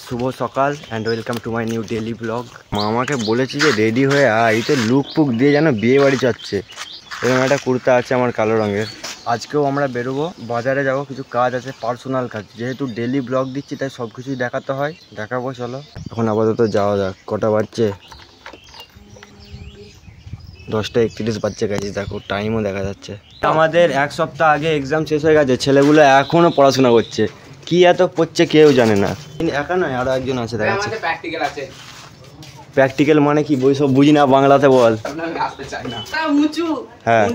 শুভ সকাল and welcome to my new daily blog. মামাকে বলেছি যে রেডি হয়ে এই তো লুক ফুক দিয়ে যেন বিয়ে বাড়ি যাচ্ছে। এরকম একটা কুর্তা আছে আমার কালো রঙের। আজকেও আমরা বেরোবো, বাজারে যাব, কিছু কাজ আছে, পার্সোনাল কাজ। যেহেতু ডেলি ব্লগ দিচ্ছি তাই সব কিছুই দেখাতে হয়, দেখাবো। চলো এখন আপাতত যাওয়া যাক। কটা বাজছে? 10:31 বাজছে গেছি। দেখো টাইমও দেখা যাচ্ছে। আমাদের এক সপ্তাহ আগে এক্সাম শেষ হয়ে গেছে, ছেলেগুলো এখনও পড়াশোনা করছে। কি এত পড়ছে কেউ জানে না। একা নয়, আরো একজন আছে দেখা যাচ্ছে। প্র্যাকটিক্যাল মানে কি? বই সব বুঝি না, বাংলাতে বল। হ্যাঁ,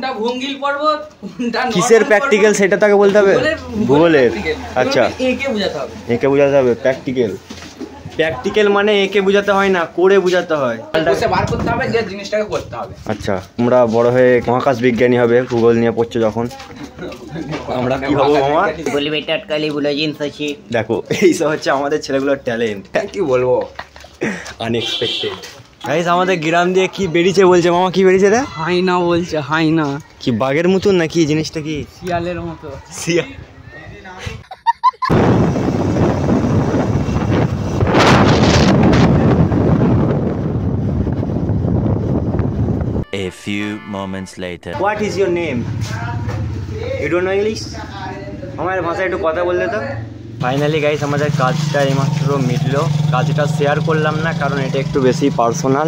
কিসের প্র্যাকটিক্যাল সেটা তাকে বলতে হবে। ভূগোলের। আচ্ছা, একে বোঝাতে হবে প্র্যাকটিক্যাল। প্র্যাকটিক্যাল মানে একে বোঝাতে হয় না, করে বোঝাতে হয়। আচ্ছা, তোমরা বড় হয়ে মহাকাশ বিজ্ঞানী হবে, ভূগোল নিয়ে পড়ছো যখন। আমরা কি হবো মামা? দেখো এইসব হচ্ছে আমাদের ছেলেগুলোর ট্যালেন্ট। কি বলবো, আনএক্সপেক্টেড। গাইস আমাদের গ্রাম দিয়ে কি বেরিয়েছে বলছে মামা? কি বেরিয়েছে রে? হাইনা বলছে। হাইনা কি বাঘের মতন নাকি? জিনিসটা কি? শিয়ালের মতো। শিয়াল। A few moments later. What is your name? You don't know English? আমার ভাষায় একটু কথা বললে তো। ফাইনালি গাইস আমাদের কাজটা এইমাত্র মিটলো। কাজটা শেয়ার করলাম না কারণ এটা একটু বেশি পার্সোনাল।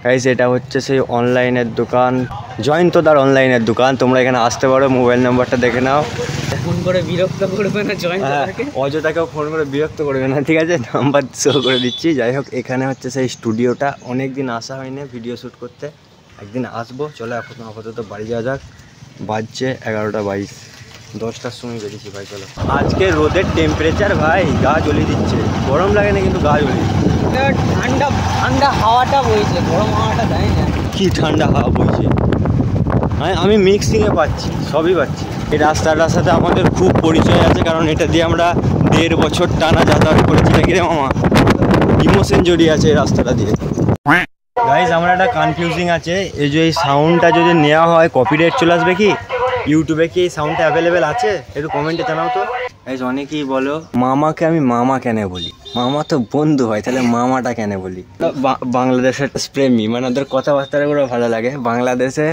গাইস এটা হচ্ছে সেই অনলাইনের দোকান, জয়ন্তদার অনলাইনের দোকান। তোমরা এখানে আসতে পারো, মোবাইল নাম্বারটা দেখে নাও। ফোন করে বিরক্ত করবে না জয়ন্তদাকে। অযথাকেও ফোন করে বিরক্ত করবে না, ঠিক আছে? নাম্বার শো করে দিচ্ছি। যাই হোক, এখানে হচ্ছে সেই স্টুডিওটা। অনেক দিন আসা হয়নি ভিডিও শ্যুট করতে, একদিন আসবো। চলো এখন আপাতত বাড়ি যাওয়া যাক। বাজছে 11:22, 10টার সময় বেরিয়েছি ভাই। চলো। আজকে রোদের টেম্পারেচার ভাই গা জ্বলিয়ে দিচ্ছে। গরম লাগে না কিন্তু গা জ্বলিয়ে। ঠান্ডা ঠান্ডা হাওয়াটা বইছে, গরম হাওয়াটা দেয় না। কি ঠান্ডা হাওয়া বইছে! আমি মিক্সিংয়ে পাচ্ছি, সবই পাচ্ছি। এই রাস্তাটার সাথে আমাদের খুব পরিচয় আছে, কারণ এটা দিয়ে আমরা 1.5 বছর টানা যাতায়াত করেছি নাকি রে মামা। ইমোশন জড়িয়ে আছে এই রাস্তাটা দিয়ে। গাইজ আমরা একটা কনফিউজিং আছে, এই যে এই সাউন্ডটা যদি নেওয়া হয় কপিরাইট চলে আসবে কি? ইউটিউবে কি এই সাউন্ডটা অ্যাভেলেবেল আছে? একটু কমেন্টে জানাও তো। গাইজ অনেকেই বলো মামাকে আমি মামা কেন বলি, মামা তো বন্ধু হয়, তাহলে মামাটা কেন বলি? বাংলাদেশের প্রেমী, মানে ওদের কথাবার্তাগুলো ভালো লাগে। বাংলাদেশে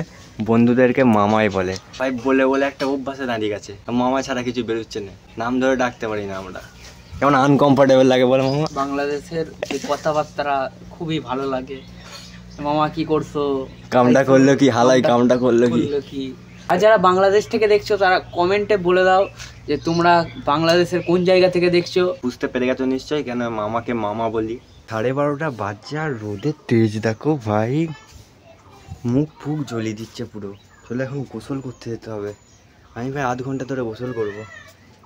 বন্ধুদেরকে মামাই বলে। ভাই বলে বলে একটা অভ্যাসে দাঁড়িয়ে গেছে, মামা ছাড়া কিছু বেরোচ্ছে না, নাম ধরে ডাকতে পারি না আমরা। কেমন আনকমফোর্টেবল লাগে বলে মামা। বাংলাদেশের কথাবার্তা খুবই ভালো লাগে। মামা কি করছো, কামটা করলো কি, হালাই কামটা করলো কি। আর যারা বাংলাদেশ থেকে দেখছো তারা কমেন্টে বলে দাও যে তোমরা বাংলাদেশের কোন জায়গা থেকে দেখছো। বুঝতে পেরে গেছো নিশ্চয়ই কেন মামাকে মামা বলি। 12:30 বাজছে আর রোদের তেজ দেখো ভাই, মুখ ফুক জ্বলিয়ে দিচ্ছে পুরো। চলে এখন গোসল করতে যেতে হবে। আমি ভাই 1/2 ঘন্টা ধরে গোসল করবো,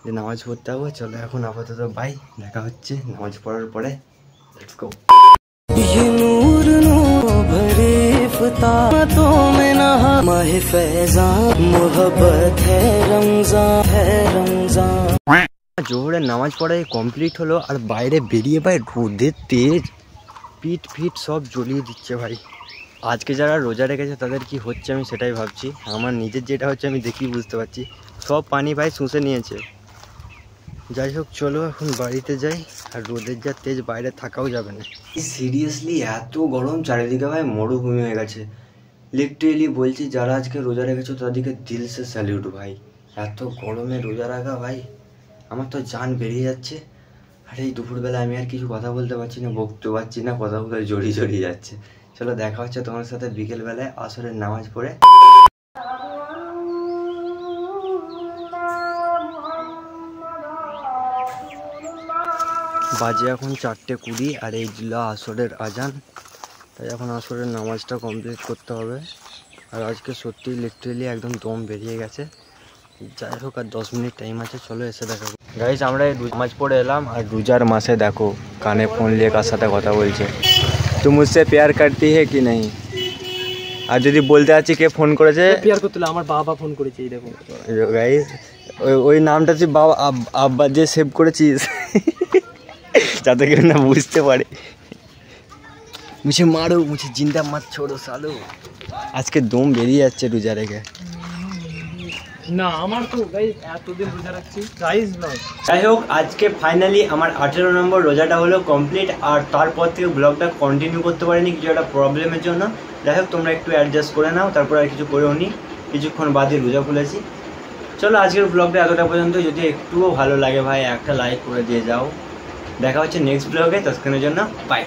যে নামাজ পড়তে হবে। চলো এখন আপাতত বাই, দেখা হচ্ছে নামাজ পড়ার পরে। Let's go. জোহরের নামাজ পড়াই কমপ্লিট হলো, আর বাইরে বেরিয়ে ভাই রোদের তেজ, পিঠ ফিট সব জ্বলিয়ে দিচ্ছে ভাই। আজকে যারা রোজা রেখেছে তাদের কি হচ্ছে আমি সেটাই ভাবছি। আমার নিজের যেটা হচ্ছে আমি দেখি বুঝতে পারছি, সব পানি ভাই শুষে নিয়েছে। যাই হোক চলো এখন বাড়িতে যাই। আর রোদের যা তেজ বাইরে থাকাও যাবে না। সিরিয়াসলি এত গরম চারিদিকে ভাই, মরুভূমি হয়ে গেছে লিটারেলি। বলছি যারা আজকে রোজা রেখেছো তাদেরকে দিল সে স্যালিউট ভাই। এত গরমে রোজা রাখা ভাই, আমার তো জান বেরিয়ে যাচ্ছে। আর এই দুপুরবেলা আমি আর কিছু কথা বলতে পারছি না, বকতে পারছি না, কথাগুলো জড়িয়ে যাচ্ছে। চলো দেখা হচ্ছে তোমার সাথে বিকেলবেলায় আসরের নামাজ পড়ে। বাজে এখন 4:20 আর এই দিলা আসরের আজান। তাই এখন আসরের নামাজটা কমপ্লিট করতে হবে। আর আজকে সত্যি লিটারেলি একদম দম বেরিয়ে গেছে। যাই হোক আর 10 মিনিট টাইম আছে, চলো এসে দেখাবো। গাইস আমরা নামাজ পড়ে এলাম, আর রোজার মাসে দেখো কানে ফোন নিয়ে কার সাথে কথা বলছে। তুই মুঝসে প্যার করতি হে কি নেই? আর যদি বলতে আছি কে ফোন করেছে, প্যার করতে আমার বাবা ফোন করেছে। এই দেখো গাইস ওই নামটা তুই বাবা আব্বা যে সেভ করেছিস যাতে কেউ না বুঝতে পারে। মুঝে মারো, মুঝে জিন্দা মত ছোড়ো সালো। আজকে দম বেরিয়ে যাচ্ছে রোজা রেখে। না আমার তো গাইস এতদিন রোজা রাখছি গাইস নয়। যাই হোক, আজকে ফাইনালি আমার 18 নম্বর রোজাটা হলো কমপ্লিট। আর তারপর থেকে ব্লগটা কন্টিনিউ করতে পারিনি কিছু একটা প্রবলেমের জন্য। যাই হোক, তোমরা একটু অ্যাডজাস্ট করে নাও, তারপর আর কিছু করেও নি, কিছুক্ষণ বাদে রোজা খুলেছি। চলো আজকের ব্লগটা এতটা পর্যন্ত। যদি একটুও ভালো লাগে ভাই একটা লাইক করে দিয়ে যাও। দেখা হচ্ছে নেক্সট ব্লগে, ততক্ষণের জন্য বাই।